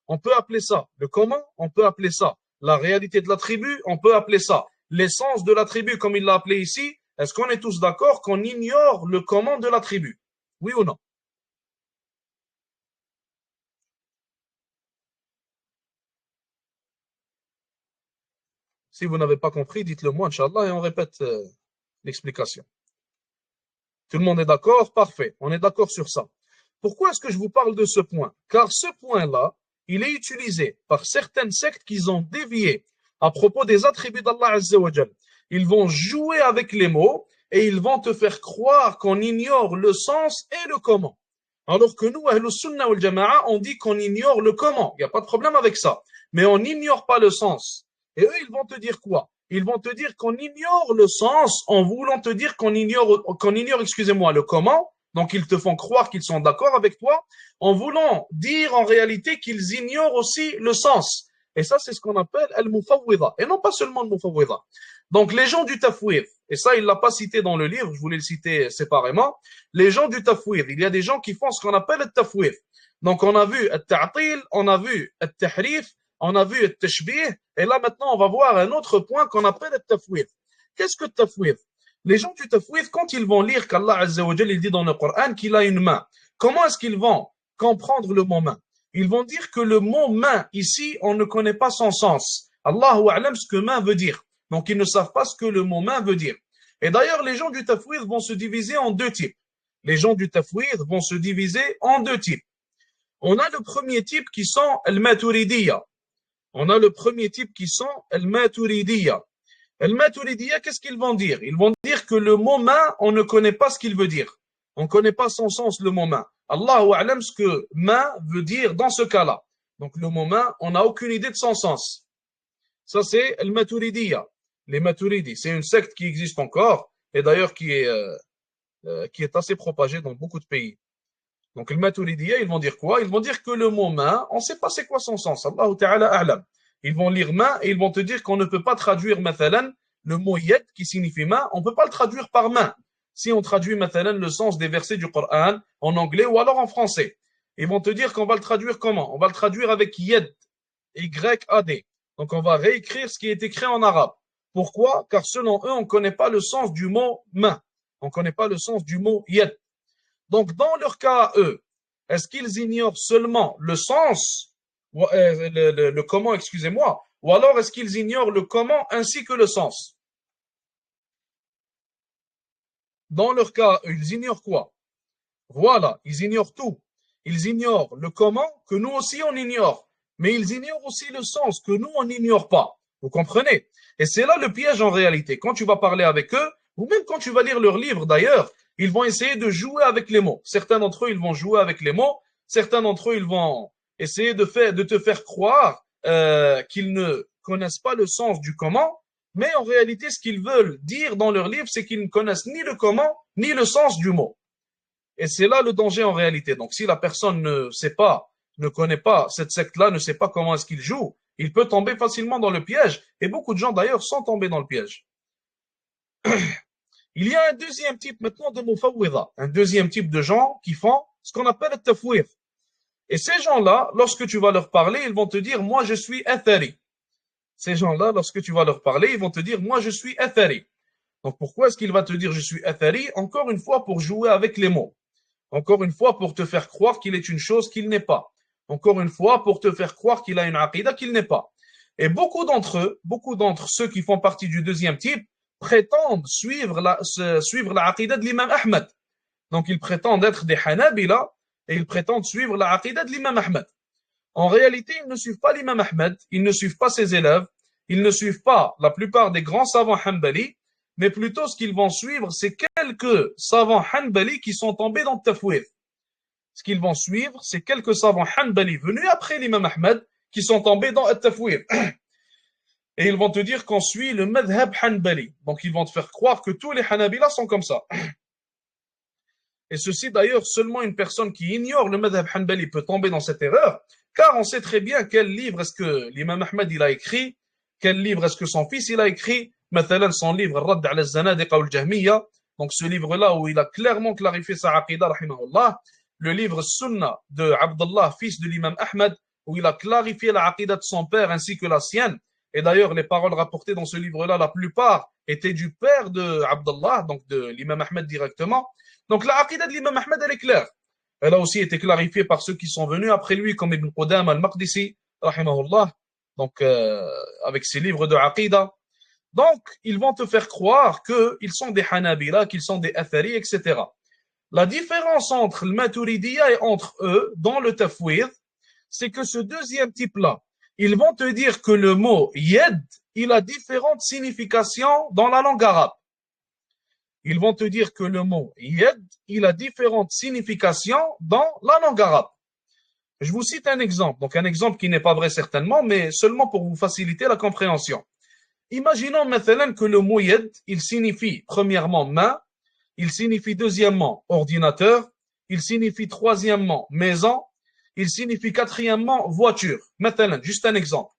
On peut appeler ça le comment, on peut appeler ça la réalité de l'attribut, on peut appeler ça l'essence de l'attribut comme il l'a appelé ici. Est-ce qu'on est tous d'accord qu'on ignore le comment de l'attribut? Oui ou non? Si vous n'avez pas compris, dites-le moi, Inch'Allah, et on répète l'explication. Tout le monde est d'accord? Parfait. On est d'accord sur ça. Pourquoi est-ce que je vous parle de ce point? Car ce point-là, il est utilisé par certaines sectes qui ont dévié à propos des attributs d'Allah Azza wa Jal. Ils vont jouer avec les mots et ils vont te faire croire qu'on ignore le sens et le comment. Alors que nous, Ahlus Sunnah wal Jama'a, on dit qu'on ignore le comment. Il n'y a pas de problème avec ça. Mais on n'ignore pas le sens. Et eux, ils vont te dire quoi? Ils vont te dire qu'on ignore le sens en voulant te dire qu'on ignore, excusez-moi, le comment. Donc, ils te font croire qu'ils sont d'accord avec toi en voulant dire en réalité qu'ils ignorent aussi le sens. Et ça, c'est ce qu'on appelle al-mufawwida. Et non pas seulement le mufawwida. Donc, les gens du tafwid, et ça, il ne l'a pas cité dans le livre, je voulais le citer séparément, les gens du tafwid, il y a des gens qui font ce qu'on appelle le tafwid. Donc, on a vu le ta'til, on a vu le tahrif, on a vu le tashbih, et là maintenant on va voir un autre point qu'on appelle le tafwid. Qu'est-ce que le tafwid? Les gens du tafwid, quand ils vont lire qu'Allah Azza wa Jal il dit dans le Coran qu'il a une main, comment est-ce qu'ils vont comprendre le mot main? Ils vont dire que le mot main, ici, on ne connaît pas son sens. Allahu a'lam ce que main veut dire. Donc ils ne savent pas ce que le mot main veut dire. Et d'ailleurs, les gens du tafwid vont se diviser en deux types. Les gens du tafwid vont se diviser en deux types. On a le premier type qui sont al-maturidiyya. On a le premier type qui sont al-maturidiyya. Al-maturidiyya, qu'est-ce qu'ils vont dire? Ils vont dire que le mot main, on ne connaît pas ce qu'il veut dire. On ne connaît pas son sens, le mot main. Allahu a'lam ce que main veut dire dans ce cas-là. Donc le mot main, on n'a aucune idée de son sens. Ça, c'est al-maturidiyya. Les maturidis, c'est une secte qui existe encore et d'ailleurs qui est assez propagée dans beaucoup de pays. Donc, le Maturidiyya, ils vont dire quoi? Ils vont dire que le mot main, on ne sait pas c'est quoi son sens. Allahu Ta'ala a'lam. Ils vont lire main et ils vont te dire qu'on ne peut pas traduire, mathalan, le mot yad qui signifie main, on ne peut pas le traduire par main. Si on traduit, mathalan, le sens des versets du Coran en anglais ou alors en français, ils vont te dire qu'on va le traduire comment? On va le traduire avec yad, Y-A-D. Donc, on va réécrire ce qui est écrit en arabe. Pourquoi? Car selon eux, on ne connaît pas le sens du mot main. On ne connaît pas le sens du mot yad. Donc, dans leur cas, eux, est-ce qu'ils ignorent seulement le sens, le comment, excusez-moi, ou alors est-ce qu'ils ignorent le comment ainsi que le sens? Dans leur cas, ils ignorent quoi? Voilà, ils ignorent tout. Ils ignorent le comment que nous aussi on ignore, mais ils ignorent aussi le sens que nous on n'ignore pas. Vous comprenez? Et c'est là le piège en réalité. Quand tu vas parler avec eux, ou même quand tu vas lire leur livre d'ailleurs, ils vont essayer de jouer avec les mots. Certains d'entre eux, ils vont jouer avec les mots. Certains d'entre eux, ils vont essayer de te faire croire qu'ils ne connaissent pas le sens du comment. Mais en réalité, ce qu'ils veulent dire dans leur livre, c'est qu'ils ne connaissent ni le comment, ni le sens du mot. Et c'est là le danger en réalité. Donc si la personne ne sait pas, ne connaît pas cette secte-là, ne sait pas comment est-ce qu'il joue, il peut tomber facilement dans le piège. Et beaucoup de gens d'ailleurs sont tombés dans le piège. Il y a un deuxième type maintenant de mufawwida, un deuxième type de gens qui font ce qu'on appelle le tafwid. Et ces gens-là, lorsque tu vas leur parler, ils vont te dire, moi je suis athari. Ces gens-là, lorsque tu vas leur parler, ils vont te dire, moi je suis athari. Donc pourquoi est-ce qu'il va te dire je suis athari? Encore une fois, pour jouer avec les mots. Encore une fois, pour te faire croire qu'il est une chose qu'il n'est pas. Encore une fois, pour te faire croire qu'il a une aqidah qu'il n'est pas. Et beaucoup d'entre ceux qui font partie du deuxième type, prétendent suivre la aqidah de l'imam Ahmed. Donc ils prétendent être des Hanabila et ils prétendent suivre la aqidah de l'imam Ahmed. En réalité, ils ne suivent pas l'imam Ahmed, ils ne suivent pas ses élèves, ils ne suivent pas la plupart des grands savants Hanbali, mais plutôt ce qu'ils vont suivre, c'est quelques savants Hanbali qui sont tombés dans le tafwid. Ce qu'ils vont suivre, c'est quelques savants Hanbali venus après l'imam Ahmed qui sont tombés dans le tafwid. Et ils vont te dire qu'on suit le madhab Hanbali. Donc ils vont te faire croire que tous les Hanabila sont comme ça. Et ceci d'ailleurs, seulement une personne qui ignore le madhab Hanbali peut tomber dans cette erreur, car on sait très bien quel livre est-ce que l'imam Ahmed il a écrit, quel livre est-ce que son fils il a écrit, مثلا son livre Radd ala al-Zanadiqa wal-Jahmiyya, donc ce livre-là où il a clairement clarifié sa aqidah, rahimahullah, le livre Sunnah de Abdullah, fils de l'imam Ahmed, où il a clarifié la aqidah de son père ainsi que la sienne. Et d'ailleurs, les paroles rapportées dans ce livre-là, la plupart étaient du père de Abdullah, donc de l'imam Ahmed directement. Donc la aqidah de l'imam Ahmed, elle est claire. Elle a aussi été clarifiée par ceux qui sont venus après lui, comme Ibn Qudam al-Maqdisi, rahimahullah, donc avec ses livres de aqidah. Donc, ils vont te faire croire qu'ils sont des Hanabila, qu'ils sont des Athari, etc. La différence entre le Maturidiyya et entre eux, dans le tafwid, c'est que ce deuxième type-là, ils vont te dire que le mot yed, il a différentes significations dans la langue arabe. Ils vont te dire que le mot yed, il a différentes significations dans la langue arabe. Je vous cite un exemple, donc un exemple qui n'est pas vrai certainement, mais seulement pour vous faciliter la compréhension. Imaginons maintenant que le mot yed, il signifie premièrement main, il signifie deuxièmement ordinateur, il signifie troisièmement maison, il signifie quatrièmement voiture. Maintenant, juste un exemple.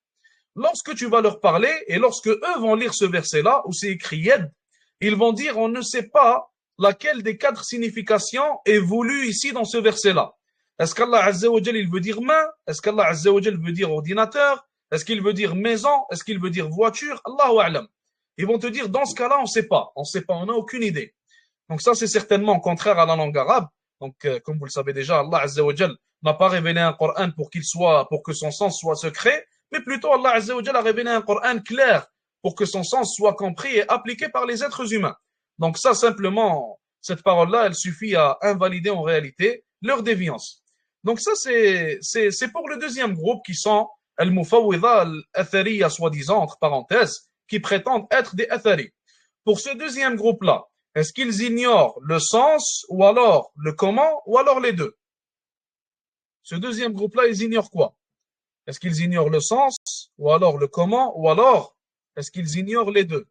Lorsque tu vas leur parler et lorsque eux vont lire ce verset-là où c'est écrit yed, ils vont dire on ne sait pas laquelle des quatre significations est voulue ici dans ce verset-là. Est-ce qu'Allah Azza wa Jal il veut dire main? Est-ce qu'Allah Azza wa Jal veut dire ordinateur? Est-ce qu'il veut dire maison? Est-ce qu'il veut dire voiture? Allahu a'lam. Ils vont te dire dans ce cas-là on ne sait pas, on n'a aucune idée. Donc ça c'est certainement contraire à la langue arabe. Donc comme vous le savez déjà, Allah Azza wa Jal n'a pas révélé un Coran pour que son sens soit secret, mais plutôt Allah Azza wa Jal a révélé un Coran clair pour que son sens soit compris et appliqué par les êtres humains. Donc ça simplement, cette parole-là, elle suffit à invalider en réalité leur déviance. Donc ça c'est pour le deuxième groupe qui sont al-mufawwidha al-athariya soi-disant entre parenthèses, qui prétendent être des athari. Pour ce deuxième groupe-là, est-ce qu'ils ignorent le sens ou alors le comment ou alors les deux? Ce deuxième groupe-là, ils ignorent quoi? Est-ce qu'ils ignorent le sens ou alors le comment ou alors est-ce qu'ils ignorent les deux?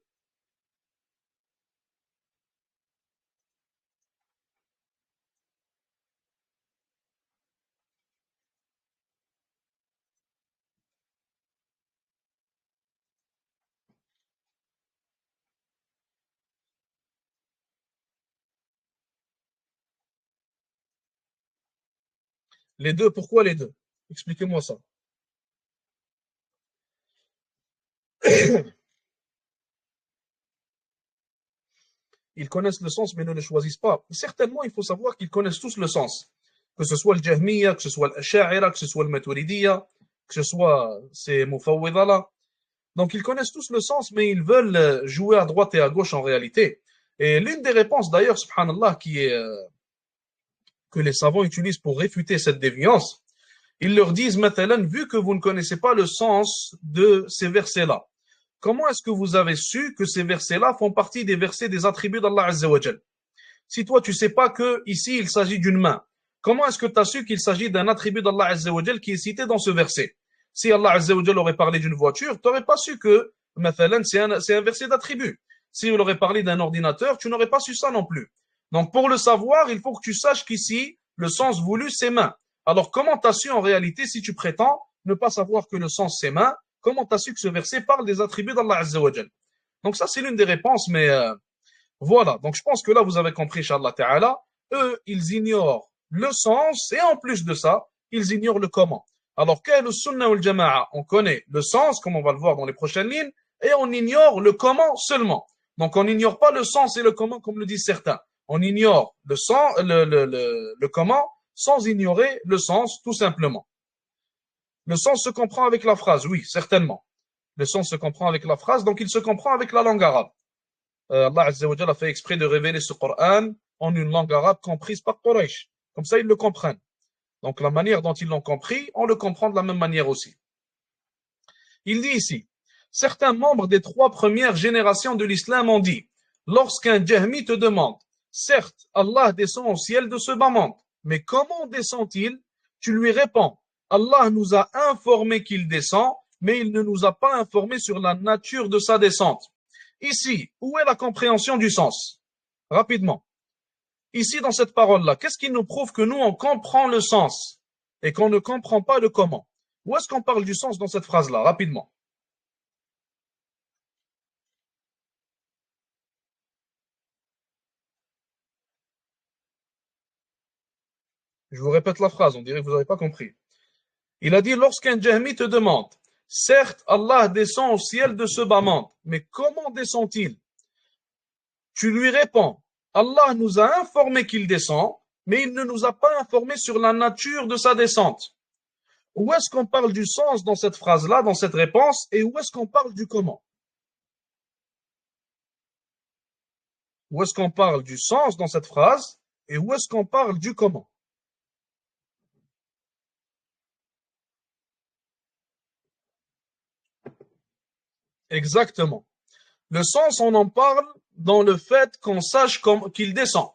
Les deux, pourquoi les deux? Expliquez-moi ça. Ils connaissent le sens mais ne le choisissent pas. Certainement, il faut savoir qu'ils connaissent tous le sens. Que ce soit le Jahmiya, que ce soit l'Asha'ira, que ce soit le Maturidiyya, que ce soit ces Mufawwidha-là. Donc ils connaissent tous le sens, mais ils veulent jouer à droite et à gauche en réalité. Et l'une des réponses d'ailleurs, subhanallah, que les savants utilisent pour réfuter cette déviance, ils leur disent maintenant, vu que vous ne connaissez pas le sens de ces versets-là, comment est-ce que vous avez su que ces versets-là font partie des versets des attributs d'Allah Azza wa Jal? Si toi tu sais pas que ici il s'agit d'une main, comment est-ce que tu as su qu'il s'agit d'un attribut d'Allah Azza wa Jal qui est cité dans ce verset? Si Allah Azza wa Jal aurait parlé d'une voiture, tu n'aurais pas su que Mathalan, c'est un verset d'attribut. Si on aurait parlé d'un ordinateur, tu n'aurais pas su ça non plus. Donc, pour le savoir, il faut que tu saches qu'ici, le sens voulu, c'est main. Alors, comment t'as su en réalité, si tu prétends ne pas savoir que le sens c'est main, comment t'as su que ce verset parle des attributs d'Allah Azza wa Jal? Donc, ça, c'est l'une des réponses, mais voilà. Donc, je pense que là, vous avez compris, Inch'Allah Ta'ala. Eux, ils ignorent le sens et en plus de ça, ils ignorent le comment. Alors, qu'est le sunnah ou le jama'a? On connaît le sens, comme on va le voir dans les prochaines lignes, et on ignore le comment seulement. Donc, on n'ignore pas le sens et le comment, comme le disent certains. On ignore le sens, le comment, sans ignorer le sens, tout simplement. Le sens se comprend avec la phrase, oui, certainement. Le sens se comprend avec la phrase, donc il se comprend avec la langue arabe. Allah Azza wa Jalla a fait exprès de révéler ce Coran en une langue arabe comprise par Quraysh. Comme ça, ils le comprennent. Donc, la manière dont ils l'ont compris, on le comprend de la même manière aussi. Il dit ici, certains membres des 3 premières générations de l'islam ont dit, lorsqu'un Jahmi te demande, certes, Allah descend au ciel de ce bas monde, mais comment descend-il? Tu lui réponds, Allah nous a informé qu'il descend, mais il ne nous a pas informé sur la nature de sa descente. Ici, où est la compréhension du sens? Rapidement. Ici, dans cette parole-là, qu'est-ce qui nous prouve que nous, on comprend le sens et qu'on ne comprend pas le comment? Où est-ce qu'on parle du sens dans cette phrase-là? Rapidement. Je vous répète la phrase, on dirait que vous n'avez pas compris. Il a dit, lorsqu'un Jahmi te demande, certes, Allah descend au ciel de ce bas monde, mais comment descend-il? Tu lui réponds, Allah nous a informé qu'il descend, mais il ne nous a pas informé sur la nature de sa descente. Où est-ce qu'on parle du sens dans cette phrase-là, dans cette réponse, et où est-ce qu'on parle du comment? Où est-ce qu'on parle du sens dans cette phrase, et où est-ce qu'on parle du comment? Exactement. Le sens, on en parle dans le fait qu'on sache qu'il descend.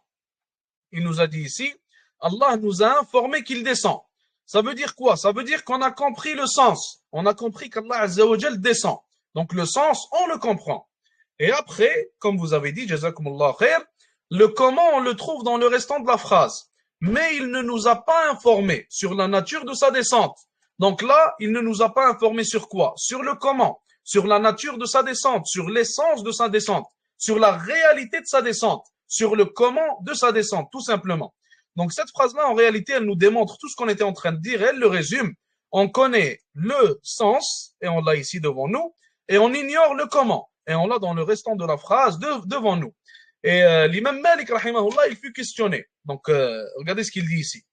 Il nous a dit ici, Allah nous a informé qu'il descend. Ça veut dire quoi? Ça veut dire qu'on a compris le sens. On a compris qu'Allah Azza wa Jal descend. Donc le sens, on le comprend. Et après, comme vous avez dit, Jazakumullah khair, le comment, on le trouve dans le restant de la phrase. Mais il ne nous a pas informé sur la nature de sa descente. Donc là, il ne nous a pas informé sur quoi? Sur le comment, sur la nature de sa descente, sur l'essence de sa descente, sur la réalité de sa descente, sur le comment de sa descente, tout simplement. Donc cette phrase-là, en réalité, elle nous démontre tout ce qu'on était en train de dire, elle le résume. On connaît le sens, et on l'a ici devant nous, et on ignore le comment, et on l'a dans le restant de la phrase devant nous. Et l'imam Malik, rahimahullah, il fut questionné. Donc, regardez ce qu'il dit ici.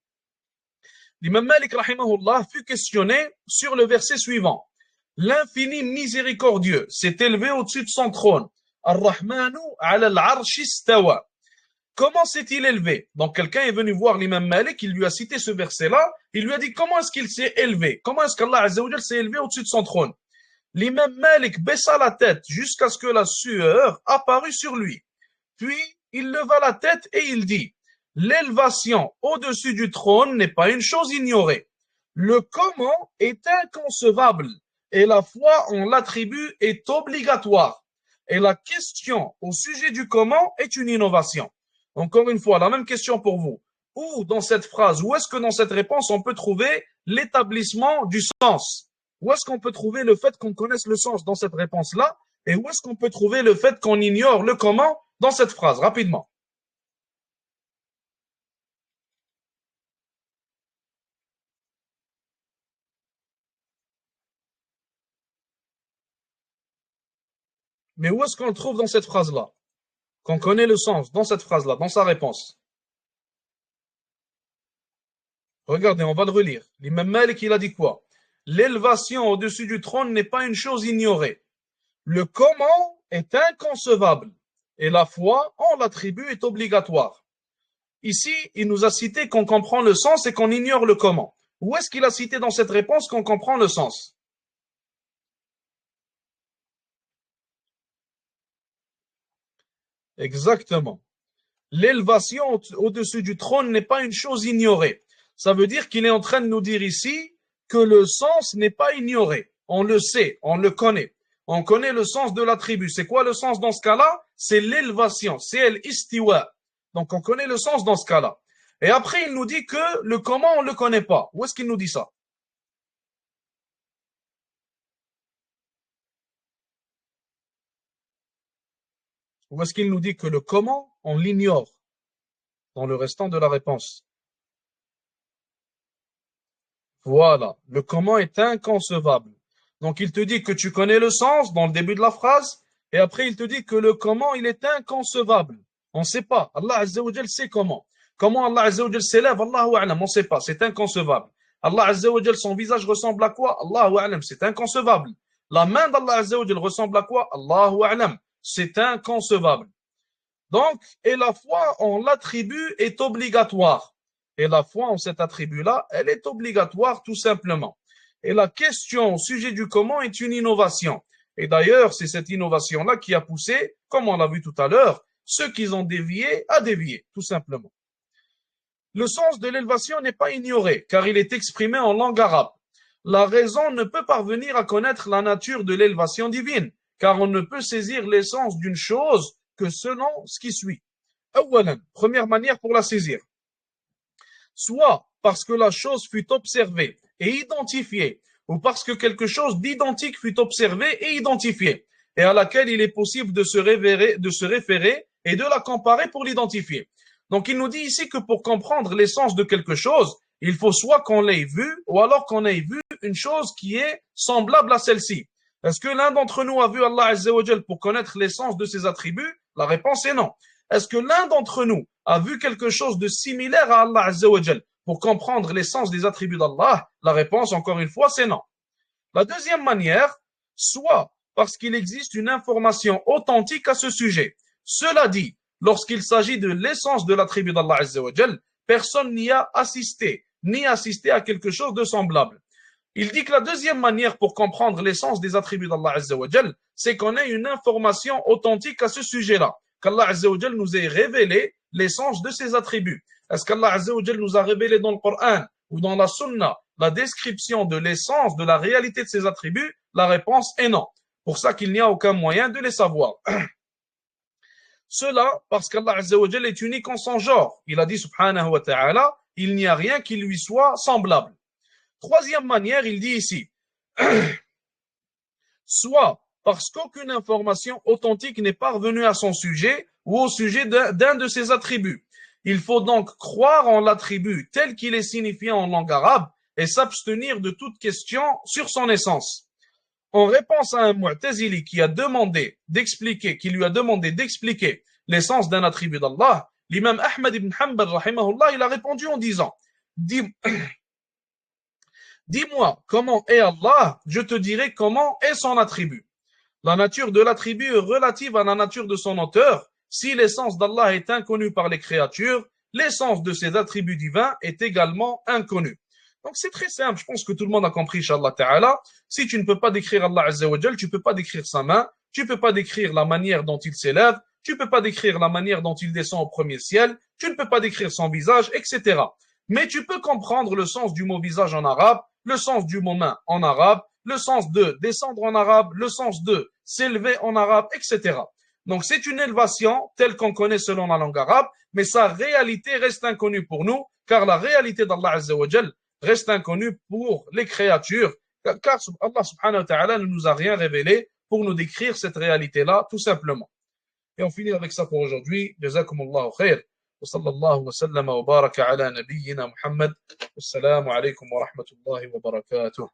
L'imam Malik, rahimahullah, fut questionné sur le verset suivant. L'infini miséricordieux s'est élevé au-dessus de son trône. Ar-Rahmanu ala al-arshi istawa. Comment s'est-il élevé? Donc quelqu'un est venu voir l'imam Malik, il lui a cité ce verset-là, il lui a dit comment est-ce qu'il s'est élevé? Comment est-ce qu'Allah Azza wa Jal s'est élevé au-dessus de son trône? L'imam Malik baissa la tête jusqu'à ce que la sueur apparut sur lui. Puis il leva la tête et il dit, l'élévation au-dessus du trône n'est pas une chose ignorée. Le comment est inconcevable et la foi en l'attribut est obligatoire. Et la question au sujet du comment est une innovation. Encore une fois, la même question pour vous. Où dans cette phrase, où est-ce que dans cette réponse, on peut trouver l'établissement du sens? Où est-ce qu'on peut trouver le fait qu'on connaisse le sens dans cette réponse-là? Et où est-ce qu'on peut trouver le fait qu'on ignore le comment dans cette phrase? Rapidement. Mais où est-ce qu'on le trouve dans cette phrase-là? Qu'on connaît le sens dans cette phrase-là, dans sa réponse. Regardez, on va le relire. L'imam Malik, il a dit quoi? L'élévation au-dessus du trône n'est pas une chose ignorée. Le comment est inconcevable et la foi en l'attribut est obligatoire. Ici, il nous a cité qu'on comprend le sens et qu'on ignore le comment. Où est-ce qu'il a cité dans cette réponse qu'on comprend le sens? Exactement. L'élévation au-dessus du trône n'est pas une chose ignorée. Ça veut dire qu'il est en train de nous dire ici que le sens n'est pas ignoré. On le sait, on le connaît. on connaît le sens de l'attribut. C'est quoi le sens dans ce cas-là? C'est l'élévation, c'est l'istiwa. Donc on connaît le sens dans ce cas-là. Et après, il nous dit que le comment, on ne le connaît pas. Où est-ce qu'il nous dit ça? Où est-ce qu'il nous dit que le comment, on l'ignore dans le restant de la réponse? Voilà, le comment est inconcevable. Donc il te dit que tu connais le sens dans le début de la phrase, et après il te dit que le comment, il est inconcevable. On ne sait pas. Allah Azza wa Jal sait comment. Comment Allah Azza wa Jal s'élève, Allahu A'lam, on ne sait pas, c'est inconcevable. Allah Azza wa Jal, son visage ressemble à quoi? Allahu A'lam, c'est inconcevable. La main d'Allah Azza wa Jal ressemble à quoi? Allahu A'lam, c'est inconcevable. Donc, et la foi en l'attribut est obligatoire. Et la foi en cet attribut-là, elle est obligatoire tout simplement. Et la question au sujet du comment est une innovation. Et d'ailleurs, c'est cette innovation-là qui a poussé, comme on l'a vu tout à l'heure, ceux qui ont dévié à dévier, tout simplement. Le sens de l'élévation n'est pas ignoré, car il est exprimé en langue arabe. La raison ne peut parvenir à connaître la nature de l'élévation divine, car on ne peut saisir l'essence d'une chose que selon ce qui suit. Première manière pour la saisir. Soit parce que la chose fut observée et identifiée, ou parce que quelque chose d'identique fut observé et identifié, et à laquelle il est possible de se référer et de la comparer pour l'identifier. Donc il nous dit ici que pour comprendre l'essence de quelque chose, il faut soit qu'on l'ait vu, ou alors qu'on ait vu une chose qui est semblable à celle-ci. Est-ce que l'un d'entre nous a vu Allah Azza wa Jal pour connaître l'essence de ses attributs? La réponse est non. Est-ce que l'un d'entre nous a vu quelque chose de similaire à Allah Azza wa Jal pour comprendre l'essence des attributs d'Allah? La réponse, encore une fois, c'est non. La deuxième manière, soit parce qu'il existe une information authentique à ce sujet. Cela dit, lorsqu'il s'agit de l'essence de l'attribut d'Allah Azza wa Jal, personne n'y a assisté, ni assisté à quelque chose de semblable. Il dit que la deuxième manière pour comprendre l'essence des attributs d'Allah Azza wa Jal, c'est qu'on ait une information authentique à ce sujet-là. Qu'Allah Azza wa Jal nous ait révélé l'essence de ses attributs. Est-ce qu'Allah Azza wa Jal nous a révélé dans le Coran ou dans la Sunna la description de l'essence, de la réalité de ses attributs? La réponse est non. Pour ça qu'il n'y a aucun moyen de les savoir. Cela parce qu'Allah Azza wa Jal est unique en son genre. Il a dit subhanahu wa ta'ala, il n'y a rien qui lui soit semblable. Troisième manière, il dit ici, soit parce qu'aucune information authentique n'est parvenue à son sujet ou au sujet d'un de ses attributs. Il faut donc croire en l'attribut tel qu'il est signifié en langue arabe et s'abstenir de toute question sur son essence. En réponse à un Mu'tazili qui lui a demandé d'expliquer l'essence d'un attribut d'Allah, l'imam Ahmad ibn Hanbal, rahimahullah, il a répondu en disant, dis-moi comment est Allah, je te dirai comment est son attribut. La nature de l'attribut est relative à la nature de son auteur. Si l'essence d'Allah est inconnue par les créatures, l'essence de ses attributs divins est également inconnue. Donc c'est très simple, je pense que tout le monde a compris, Inch'Allah Ta'ala. Si tu ne peux pas décrire Allah Azza wa Jal, tu ne peux pas décrire sa main, tu ne peux pas décrire la manière dont il s'élève, tu ne peux pas décrire la manière dont il descend au premier ciel, tu ne peux pas décrire son visage, etc. Mais tu peux comprendre le sens du mot visage en arabe, le sens du mot main en arabe, le sens de descendre en arabe, le sens de s'élever en arabe, etc. Donc c'est une élévation telle qu'on connaît selon la langue arabe, mais sa réalité reste inconnue pour nous, car la réalité d'Allah Azza wa Jal reste inconnue pour les créatures, car Allah subhanahu wa ta'ala ne nous a rien révélé pour nous décrire cette réalité-là, tout simplement. Et on finit avec ça pour aujourd'hui. Jazakumullahu khair. وصلى الله وسلم وبارك على نبينا محمد والسلام عليكم ورحمة الله وبركاته